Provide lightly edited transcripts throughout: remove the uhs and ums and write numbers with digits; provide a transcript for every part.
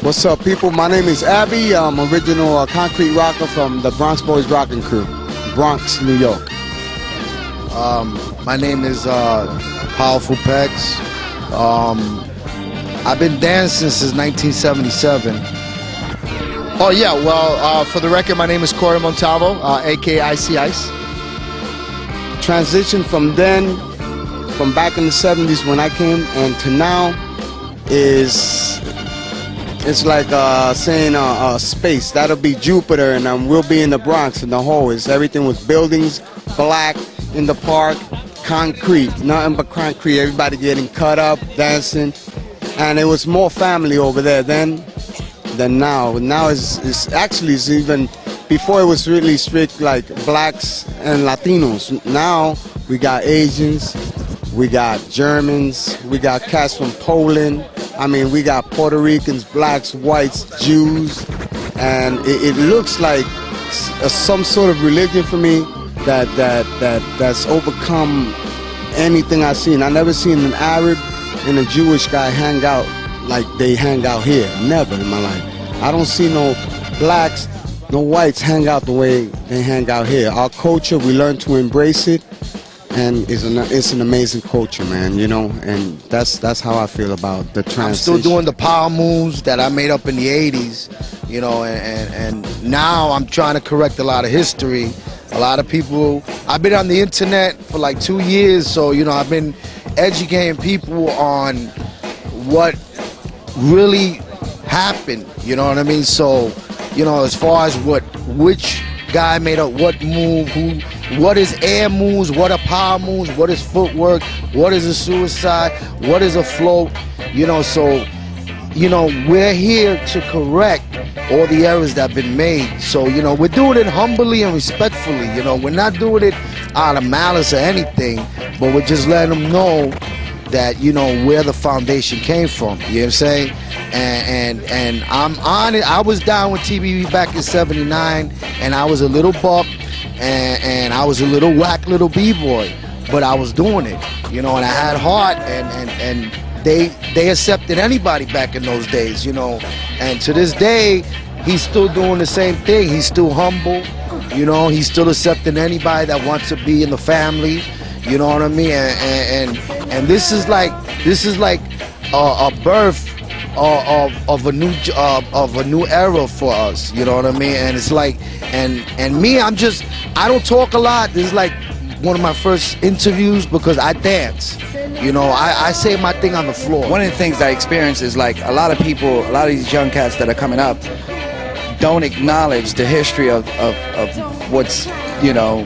What's up, people? My name is Abby. I'm original concrete rocker from the Bronx Boys rocking crew, Bronx, New York. My name is Powerful Pex. I've been dancing since 1977. Oh yeah, well, for the record, my name is Corey Montalvo, aka Ice. Transition from then, from back in the 70s when I came, and to now it's like saying space. That'll be Jupiter, and we'll be in the Bronx, in the hallways. Everything was buildings, black, in the park, concrete, nothing but concrete. Everybody getting cut up, dancing, and it was more family over there then than now. Now it's actually even before it was really strict, like blacks and Latinos. Now we got Asians, we got Germans, we got cats from Poland. I mean, we got Puerto Ricans, blacks, whites, Jews, and it looks like some sort of religion for me that's overcome anything I've seen. I never seen an Arab and a Jewish guy hang out like they hang out here. Never in my life. I don't see no blacks, no whites hang out the way they hang out here. Our culture, we learn to embrace it. And it's an amazing culture, man, you know, and that's how I feel about the transition. I'm still doing the power moves that I made up in the 80s, you know, and now I'm trying to correct a lot of history. A lot of people, I've been on the internet for like 2 years, so, you know, I've been educating people on what really happened, you know what I mean? So, you know, as far as which guy made up what move, what is air moves, what are power moves, what is footwork, what is a suicide, what is a float, you know, so, you know, we're here to correct all the errors that have been made. So, you know, we're doing it humbly and respectfully, you know, we're not doing it out of malice or anything, but we're just letting them know that, you know, where the foundation came from, you know what I'm saying? And I'm on it. I was down with TBB back in '79, and I was a little buck, and I was a little whack little B-boy, but I was doing it, you know, and I had heart, and they accepted anybody back in those days, you know, and to this day, he's still doing the same thing. He's still humble, you know, he's still accepting anybody that wants to be in the family, you know what I mean, and this is like a birth of a new era for us, you know what I mean? And it's like, and me, I don't talk a lot. This is like one of my first interviews because I dance. You know, I say my thing on the floor. One of the things I experience is like a lot of people, a lot of these young cats that are coming up don't acknowledge the history of what's, you know,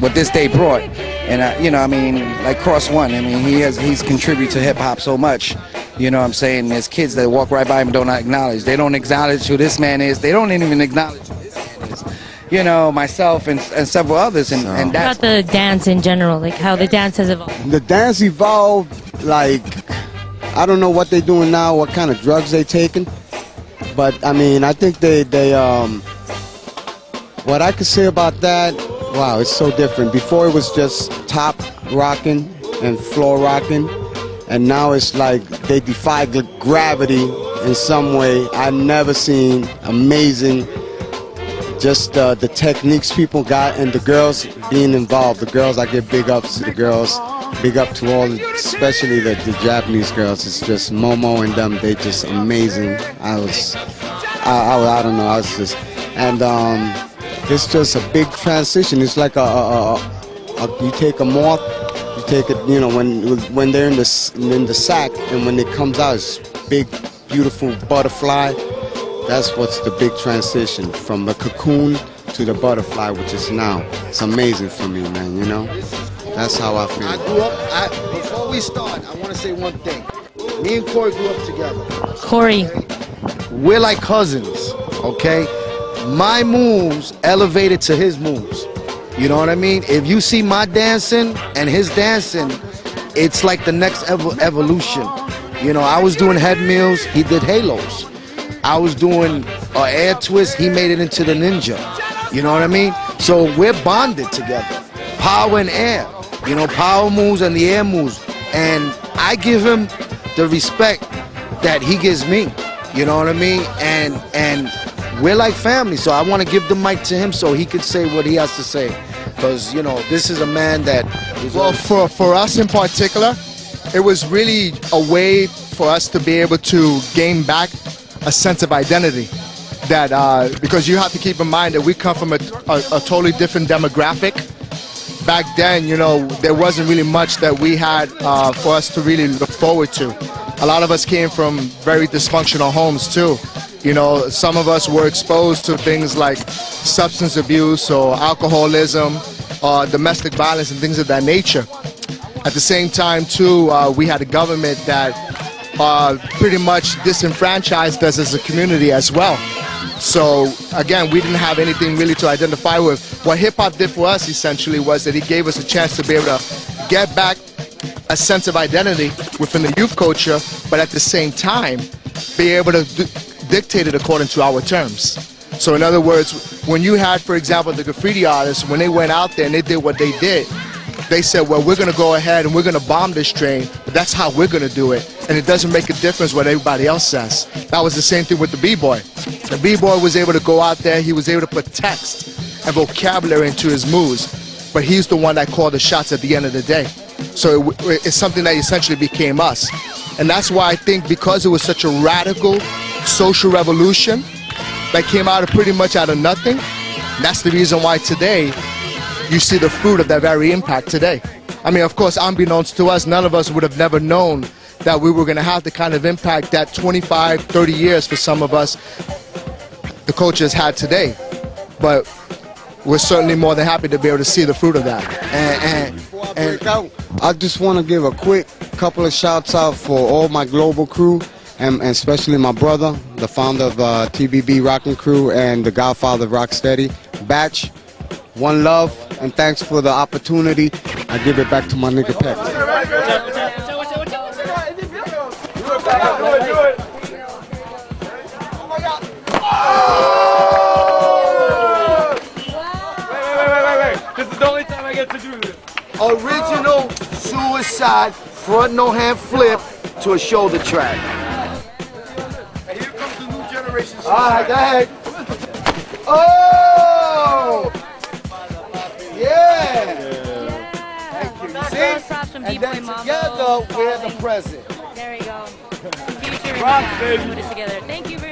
what this day brought. And you know, I mean, like Cross One, I mean, he's contributed to hip hop so much. You know what I'm saying? There's kids that walk right by him and don't acknowledge. They don't acknowledge who this man is. They don't even acknowledge who this man is. You know, myself and several others. And that's about the dance in general, like how the dance has evolved. The dance evolved, like, I don't know what they're doing now, what kind of drugs they taking. But, I mean, I think they what I could say about that, wow, it's so different. Before it was just top rocking and floor rocking. And now it's like they defy gravity in some way. I've never seen amazing, just the techniques people got and the girls being involved. The girls, I give big ups to the girls. Big up to all, especially the Japanese girls. It's just Momo and them, they just amazing. I don't know, I was just, and it's just a big transition. It's like you take a moth, you take it, you know, when they're in the sack, and when it comes out, it's big, beautiful butterfly. That's what's the big transition from the cocoon to the butterfly, which is now. It's amazing for me, man. You know, that's how I feel. I grew up. Before we start, I want to say one thing. Me and Corey grew up together. Corey, we're like cousins. Okay, my moves elevated to his moves. You know what I mean? If you see my dancing and his dancing, it's like the next evolution. You know, I was doing head mills, he did halos. I was doing an air twist, he made it into the ninja. You know what I mean? So we're bonded together. Power and air. You know, power moves and the air moves. And I give him the respect that he gives me. You know what I mean? And we're like family, so I want to give the mic to him so he could say what he has to say. Because, you know, this is a man that is... Well, for us in particular, it was really a way for us to be able to gain back a sense of identity. That because you have to keep in mind that we come from a totally different demographic. Back then, you know, there wasn't really much that we had for us to really look forward to. A lot of us came from very dysfunctional homes too. You know, some of us were exposed to things like substance abuse or alcoholism or domestic violence and things of that nature. At the same time too, we had a government that pretty much disenfranchised us as a community as well. So again, we didn't have anything really to identify with. What hip-hop did for us essentially was that it gave us a chance to be able to get back a sense of identity within the youth culture, but at the same time be able to dictate it according to our terms. So in other words, when you had, for example, the graffiti artists, when they went out there and they did what they did, they said, well, we're going to go ahead and we're going to bomb this train, but that's how we're going to do it. And it doesn't make a difference what everybody else says. That was the same thing with the B-boy. The B-boy was able to go out there, he was able to put text and vocabulary into his moves, but he's the one that called the shots at the end of the day. So it's something that essentially became us. And that's why I think because it was such a radical social revolution that came out of pretty much out of nothing, that's the reason why today you see the fruit of that very impact today. I mean, of course, unbeknownst to us, none of us would have never known that we were going to have the kind of impact that 25, 30 years for some of us, the culture has had today. But we're certainly more than happy to be able to see the fruit of that. And I just want to give a quick couple of shouts out for all my global crew, and especially my brother, the founder of TBB Rockin' Crew and the godfather of Rocksteady, Batch. One love, and thanks for the opportunity. I give it back to my nigga Pex. This is the only time I get to do this. Original suicide, front no hand flip to a shoulder track. And here comes the new generation. Alright, go ahead. Oh! Yeah! Thank you. See? And then together, we're the present. There you go. Future and past. Put it together. Thank you very much.